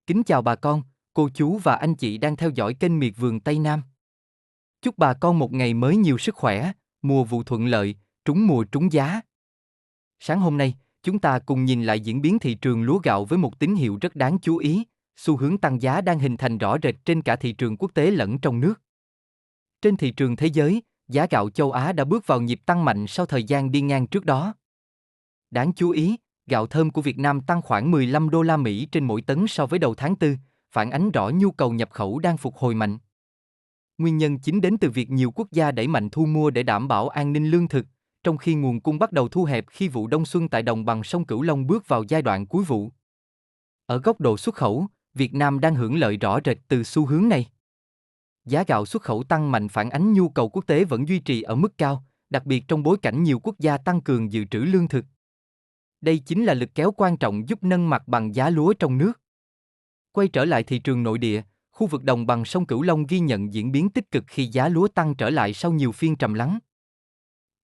Kính chào bà con, cô chú và anh chị đang theo dõi kênh Miệt vườn Tây Nam. Chúc bà con một ngày mới nhiều sức khỏe, mùa vụ thuận lợi, trúng mùa trúng giá. Sáng hôm nay, chúng ta cùng nhìn lại diễn biến thị trường lúa gạo với một tín hiệu rất đáng chú ý, xu hướng tăng giá đang hình thành rõ rệt trên cả thị trường quốc tế lẫn trong nước. Trên thị trường thế giới, giá gạo châu Á đã bước vào nhịp tăng mạnh sau thời gian đi ngang trước đó. Đáng chú ý, gạo thơm của Việt Nam tăng khoảng 15 đô la Mỹ trên mỗi tấn so với đầu tháng 4, phản ánh rõ nhu cầu nhập khẩu đang phục hồi mạnh. Nguyên nhân chính đến từ việc nhiều quốc gia đẩy mạnh thu mua để đảm bảo an ninh lương thực, trong khi nguồn cung bắt đầu thu hẹp khi vụ đông xuân tại đồng bằng sông Cửu Long bước vào giai đoạn cuối vụ. Ở góc độ xuất khẩu, Việt Nam đang hưởng lợi rõ rệt từ xu hướng này. Giá gạo xuất khẩu tăng mạnh phản ánh nhu cầu quốc tế vẫn duy trì ở mức cao, đặc biệt trong bối cảnh nhiều quốc gia tăng cường dự trữ lương thực. Đây chính là lực kéo quan trọng giúp nâng mặt bằng giá lúa trong nước. Quay trở lại thị trường nội địa, khu vực đồng bằng sông Cửu Long ghi nhận diễn biến tích cực khi giá lúa tăng trở lại sau nhiều phiên trầm lắng.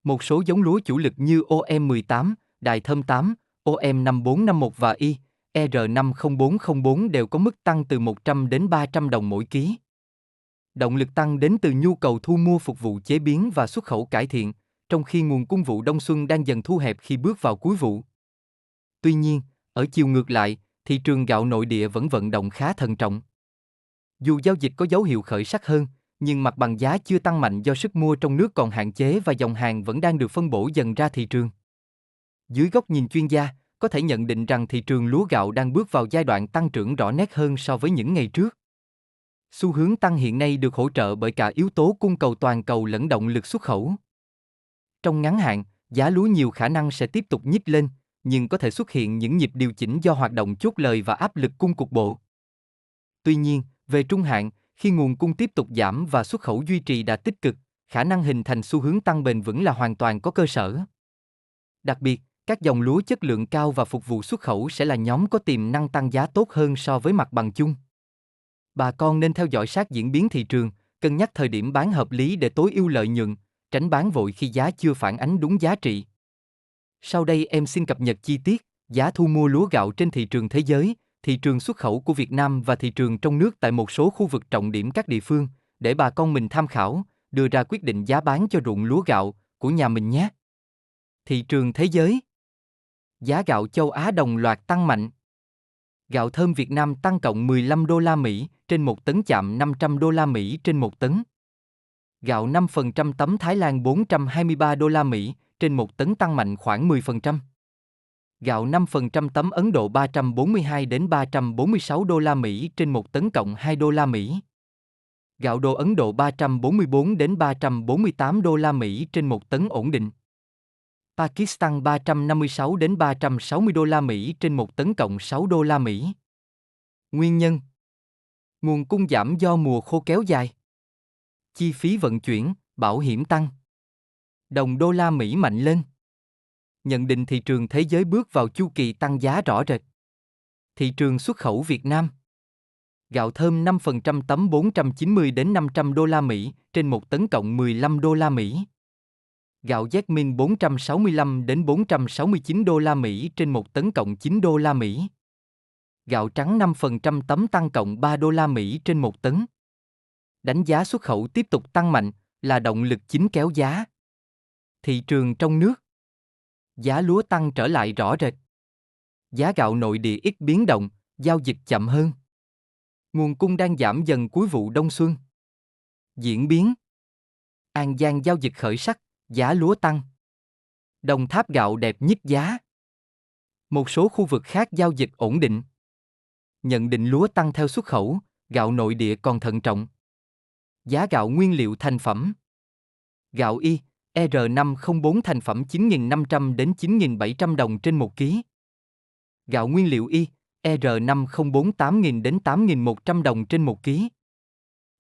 Một số giống lúa chủ lực như OM18, Đài Thơm 8, OM5451 và ER50404 đều có mức tăng từ 100 đến 300 đồng mỗi ký. Động lực tăng đến từ nhu cầu thu mua phục vụ chế biến và xuất khẩu cải thiện, trong khi nguồn cung vụ đông xuân đang dần thu hẹp khi bước vào cuối vụ. Tuy nhiên, ở chiều ngược lại, thị trường gạo nội địa vẫn vận động khá thận trọng. Dù giao dịch có dấu hiệu khởi sắc hơn, nhưng mặt bằng giá chưa tăng mạnh do sức mua trong nước còn hạn chế và dòng hàng vẫn đang được phân bổ dần ra thị trường. Dưới góc nhìn chuyên gia, có thể nhận định rằng thị trường lúa gạo đang bước vào giai đoạn tăng trưởng rõ nét hơn so với những ngày trước. Xu hướng tăng hiện nay được hỗ trợ bởi cả yếu tố cung cầu toàn cầu lẫn động lực xuất khẩu. Trong ngắn hạn, giá lúa nhiều khả năng sẽ tiếp tục nhích lên, nhưng có thể xuất hiện những nhịp điều chỉnh do hoạt động chốt lời và áp lực cung cục bộ. Tuy nhiên, về trung hạn, khi nguồn cung tiếp tục giảm và xuất khẩu duy trì đà tích cực, khả năng hình thành xu hướng tăng bền vững là hoàn toàn có cơ sở. Đặc biệt, các dòng lúa chất lượng cao và phục vụ xuất khẩu sẽ là nhóm có tiềm năng tăng giá tốt hơn so với mặt bằng chung. Bà con nên theo dõi sát diễn biến thị trường, cân nhắc thời điểm bán hợp lý để tối ưu lợi nhuận, tránh bán vội khi giá chưa phản ánh đúng giá trị. Sau đây em xin cập nhật chi tiết giá thu mua lúa gạo trên thị trường thế giới, thị trường xuất khẩu của Việt Nam và thị trường trong nước tại một số khu vực trọng điểm các địa phương, để bà con mình tham khảo, đưa ra quyết định giá bán cho ruộng lúa gạo của nhà mình nhé. Thị trường thế giới. Giá gạo châu Á đồng loạt tăng mạnh. Gạo thơm Việt Nam tăng cộng 15 đô la Mỹ trên một tấn chạm 500 đô la Mỹ trên một tấn. Gạo 5% tấm Thái Lan 423 đô la Mỹ trên một tấn tăng mạnh khoảng 10%. Gạo 5% tấm Ấn Độ 342 đến 346 đô la Mỹ trên một tấn cộng 2 đô la Mỹ. Gạo đồ Ấn Độ 344 đến 348 đô la Mỹ trên một tấn ổn định. Pakistan 356 đến 360 đô la Mỹ trên một tấn cộng 6 đô la Mỹ. Nguyên nhân: nguồn cung giảm do mùa khô kéo dài. Chi phí vận chuyển, bảo hiểm tăng. Đồng đô la Mỹ mạnh lên. Nhận định thị trường thế giới bước vào chu kỳ tăng giá rõ rệt. Thị trường xuất khẩu Việt Nam. Gạo thơm 5% tấm 490 đến 500 đô la Mỹ trên một tấn cộng 15 đô la Mỹ. Gạo Jasmine 465 đến 469 đô la Mỹ trên một tấn cộng 9 đô la Mỹ. Gạo trắng 5% tấm tăng cộng 3 đô la Mỹ trên một tấn. Đánh giá xuất khẩu tiếp tục tăng mạnh là động lực chính kéo giá. Thị trường trong nước. Giá lúa tăng trở lại rõ rệt. Giá gạo nội địa ít biến động, giao dịch chậm hơn. Nguồn cung đang giảm dần cuối vụ đông xuân. Diễn biến. An Giang giao dịch khởi sắc, giá lúa tăng. Đồng Tháp gạo đẹp nhích giá. Một số khu vực khác giao dịch ổn định. Nhận định lúa tăng theo xuất khẩu, gạo nội địa còn thận trọng. Giá gạo nguyên liệu thành phẩm. Gạo Y, R504 thành phẩm 9.500 đến 9.700 đồng trên một ký. Gạo nguyên liệu Y, R504 8.000 đến 8.100 đồng trên một ký.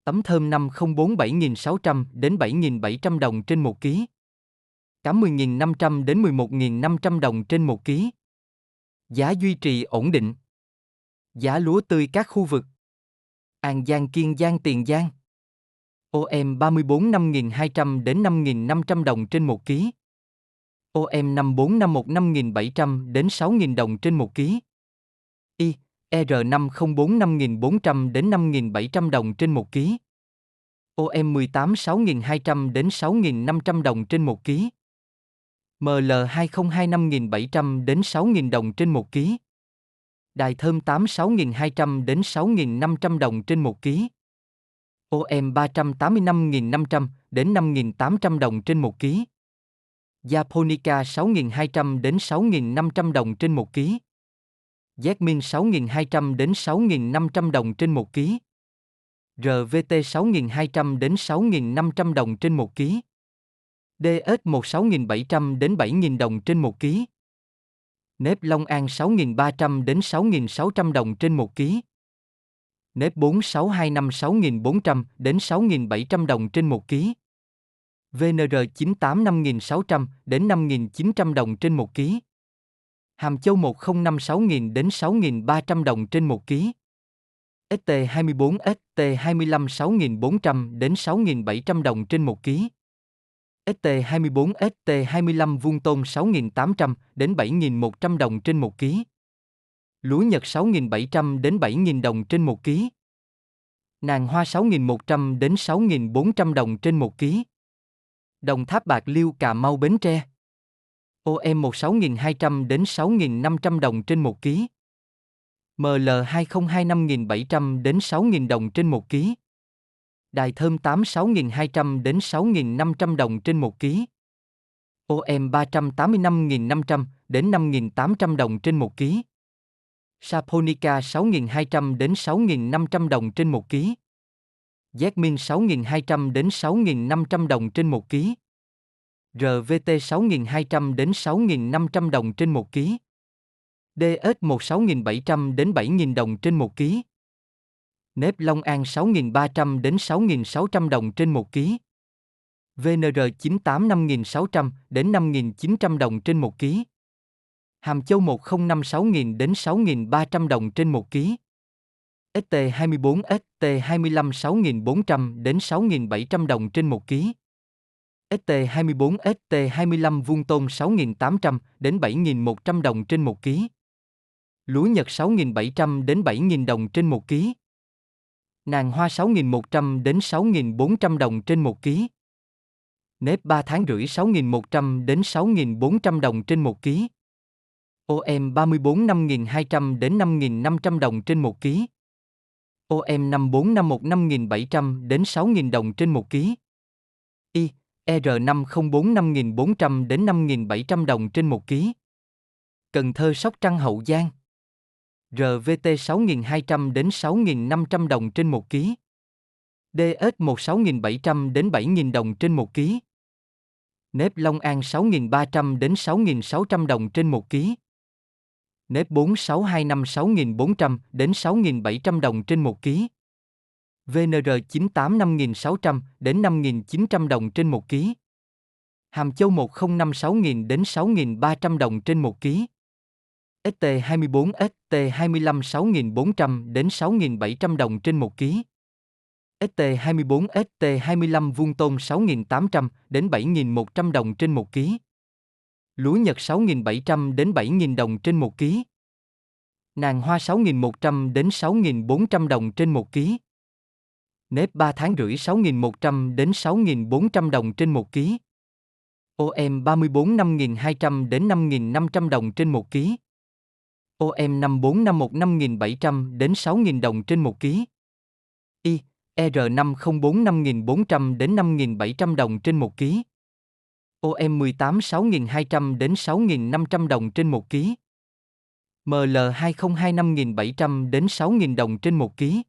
Tấm thơm 504 7.600 đến 7.700 đồng trên một ký. Cám 10.500 đến 11.500 đồng trên một ký. Giá duy trì ổn định. Giá lúa tươi các khu vực. An Giang, Kiên Giang, Tiền Giang. OM 34 5.200 đến 5.500 đồng trên một ký. OM 5451 5.700 đến 6.000 đồng trên một ký. Y, R504 5.400 đến 5.700 đồng trên 1 ký. OM18 6.200 đến 6.500 đồng trên 1 ký. ML202 5.700 đến 6.000 đồng trên 1 ký. Đài thơm 8 6.200 đến 6.500 đồng trên 1 ký. OM385.500 đến 5.800 đồng trên 1 ký. Japonica 6.200 đến 6.500 đồng trên 1 ký. Jasmine 6.200 đến 6.500 đồng trên 1 ký. RVT 6.200 đến 6.500 đồng trên 1 ký. DS1 6.700 đến 7.000 đồng trên 1 ký. Nếp Long An 6.300 đến 6.600 đồng trên 1 ký. Nếp 4625 6.400 đến 6.700 đồng trên 1 ký. VNR98 5.600 đến 5.900 đồng trên 1 ký. Hàm Châu 105 6.000 đến 6.300 đồng trên 1 ký. ST24 ST25 6.400 đến 6.700 đồng trên 1 ký. ST24 ST25 vuông tôm 6.800 đến 7.100 đồng trên 1 ký. Lúa Nhật 6.700 đến 7.000 đồng trên 1 ký. Nàng hoa 6.100 đến 6.400 đồng trên 1 ký. Đồng Tháp Bạc Liêu Cà Mau Bến Tre. OM1 6.200 đến 6.500 đồng trên 1 ký. ML202 5.700 đến 6.000 đồng trên 1 ký. Đài thơm 8 6.200 đến 6.500 đồng trên 1 ký. OM385.500 đến 5.800 đồng trên 1 ký. Saponica 6.200 đến 6.500 đồng trên 1 ký. Jasmine 6.200 đến 6.500 đồng trên 1 ký. RVT 6.200 đến 6.500 đồng trên 1 ký. DS1 6.700 đến 7.000 đồng trên 1 ký. Nếp Long An 6.300 đến 6.600 đồng trên 1 ký. VNR98 5.600 đến 5.900 đồng trên 1 ký. Hàm Châu 105 6.000 đến 6.300 đồng trên 1 ký. ST24 ST25 6.400 đến 6.700 đồng trên 1 ký. ST24 ST25 vuông tôm 6.800 đến 7.100 đồng trên 1 ký. Lúa Nhật 6.700 đến 7.000 đồng trên 1 ký. Nàng hoa 6.100 đến 6.400 đồng trên 1 ký. Nếp 3 tháng rưỡi 6.100 đến 6.400 đồng trên 1 ký. OM34 5.200 đến 5.500 đồng trên 1 ký. OM5451 5.700 đến 6.000 đồng trên 1 ký. R504 5.400 đến 5.700 đồng trên 1 ký. Cần Thơ Sóc Trăng Hậu Giang. RVT 6.200 đến 6.500 đồng trên 1 ký. DS1 6.700 đến 7.000 đồng trên 1 ký. Nếp Long An 6.300 đến 6.600 đồng trên 1 ký. Nếp 4625 6.400 đến 6.700 đồng trên 1 ký. VNR98 5.600 đến 5.900 đồng trên 1 ký. Hàm Châu 105 6.000 đến 6.300 đồng trên 1 ký. ST24 ST25 6.400 đến 6.700 đồng trên 1 ký. ST24 ST25 vuông tôm 6.800 đến 7.100 đồng trên 1 ký. Lúa Nhật 6.700 đến 7.000 đồng trên 1 ký. Nàng hoa 6.100 đến 6.400 đồng trên 1 ký. Nếp 3 tháng rưỡi 6.100 đến 6.400 đồng trên 1 ký. OM34 5.200 đến 5.500 đồng trên 1 ký. OM5451 5.700 đến 6.000 đồng trên 1 ký. R504 5.400 đến 5.700 đồng trên 1 ký. OM18 6.200 đến 6.500 đồng trên 1 ký. ML202 5.700 đến 6.000 đồng trên 1 ký.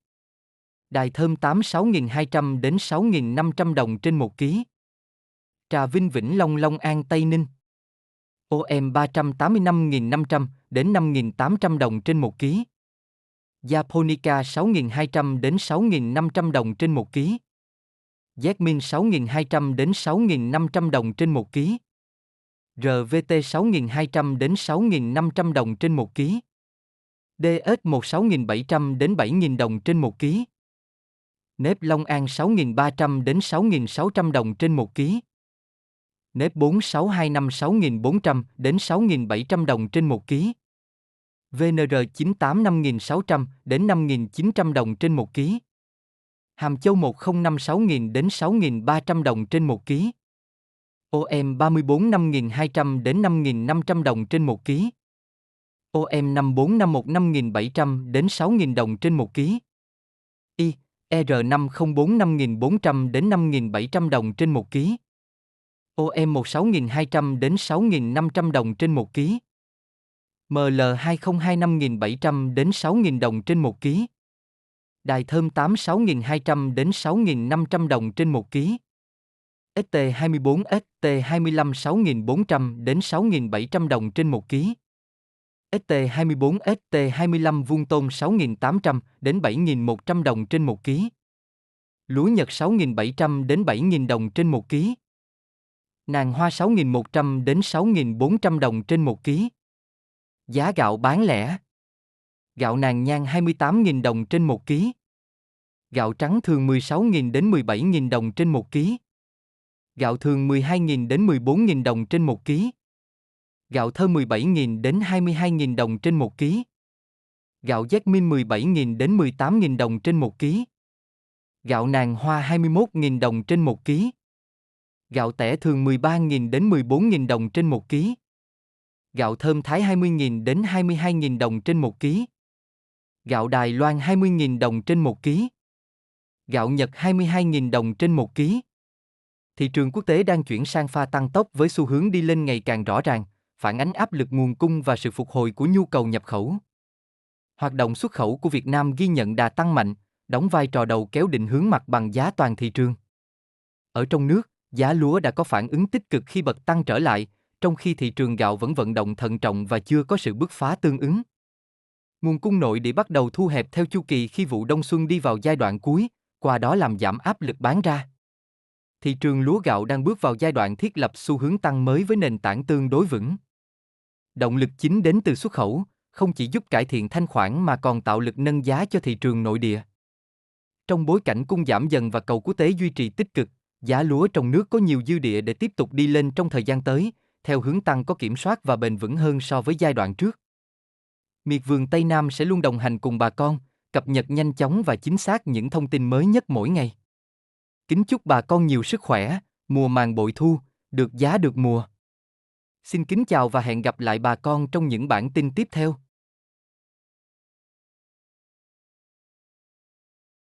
Đài thơm 8 6.200 đến 6.500 đồng trên 1 ký. Trà Vinh Vĩnh Long Long An Tây Ninh. OM 385.500 đến 5.800 đồng trên 1 ký. Japonica 6.200 đến 6.500 đồng trên 1 ký. Jasmine 6.200 đến 6.500 đồng trên 1 ký. RVT 6.200 đến 6.500 đồng trên 1 ký. DS1 6.700 đến 7.000 đồng trên 1 ký. Nếp Long An 6.300 đến 6.600 đồng trên 1 ký. Nếp 4625 6.400 đến 6.700 đồng trên 1 ký. VNR98 5.600 đến 5.900 đồng trên 1 ký. Hàm Châu 1056 6.000 đến 6.300 đồng trên 1 ký. OM 34 5.200 đến 5.500 đồng trên 1 ký. OM 5451 5.700 đến 6.000 đồng trên 1 ký. R504 5.400 đến 5.700 đồng trên 1 ký. OM 16.200 đến 6.500 đồng trên 1 ký. ML202 5.700 đến 6.000 đồng trên 1 ký. Đài thơm 8 6.200 đến 6.500 đồng trên 1 ký. ST24 ST25 6.400 đến 6.700 đồng trên 1 ký. ST24 ST25 vuông tôm 6.800 đến 7.100 đồng trên 1 ký. Lúa Nhật 6.700 đến 7.000 đồng trên 1 ký. Nàng hoa 6.100 đến 6.400 đồng trên 1 ký. Giá gạo bán lẻ. Gạo nàng nhang 28.000 đồng trên 1 ký. Gạo trắng thường 16.000 đến 17.000 đồng trên 1 ký. Gạo thường 12.000 đến 14.000 đồng trên 1 ký. Gạo thơm 17.000 đến 22.000 đồng trên 1 ký. Gạo Jasmine 17.000 đến 18.000 đồng trên 1 ký. Gạo nàng hoa 21.000 đồng trên 1 ký. Gạo tẻ thường 13.000 đến 14.000 đồng trên 1 ký. Gạo thơm Thái 20.000 đến 22.000 đồng trên 1 ký. Gạo Đài Loan 20.000 đồng trên 1 ký. Gạo Nhật 22.000 đồng trên 1 ký. Thị trường quốc tế đang chuyển sang pha tăng tốc với xu hướng đi lên ngày càng rõ ràng, phản ánh áp lực nguồn cung và sự phục hồi của nhu cầu nhập khẩu. Hoạt động xuất khẩu của Việt Nam ghi nhận đà tăng mạnh, đóng vai trò đầu kéo định hướng mặt bằng giá toàn thị trường. Ở trong nước, giá lúa đã có phản ứng tích cực khi bật tăng trở lại, trong khi thị trường gạo vẫn vận động thận trọng và chưa có sự bứt phá tương ứng. Nguồn cung nội địa bắt đầu thu hẹp theo chu kỳ khi vụ đông xuân đi vào giai đoạn cuối, qua đó làm giảm áp lực bán ra. Thị trường lúa gạo đang bước vào giai đoạn thiết lập xu hướng tăng mới với nền tảng tương đối vững. Động lực chính đến từ xuất khẩu, không chỉ giúp cải thiện thanh khoản mà còn tạo lực nâng giá cho thị trường nội địa. Trong bối cảnh cung giảm dần và cầu quốc tế duy trì tích cực, giá lúa trong nước có nhiều dư địa để tiếp tục đi lên trong thời gian tới, theo hướng tăng có kiểm soát và bền vững hơn so với giai đoạn trước. Miệt vườn Tây Nam sẽ luôn đồng hành cùng bà con, cập nhật nhanh chóng và chính xác những thông tin mới nhất mỗi ngày. Kính chúc bà con nhiều sức khỏe, mùa màng bội thu, được giá được mùa. Xin kính chào và hẹn gặp lại bà con trong những bản tin tiếp theo.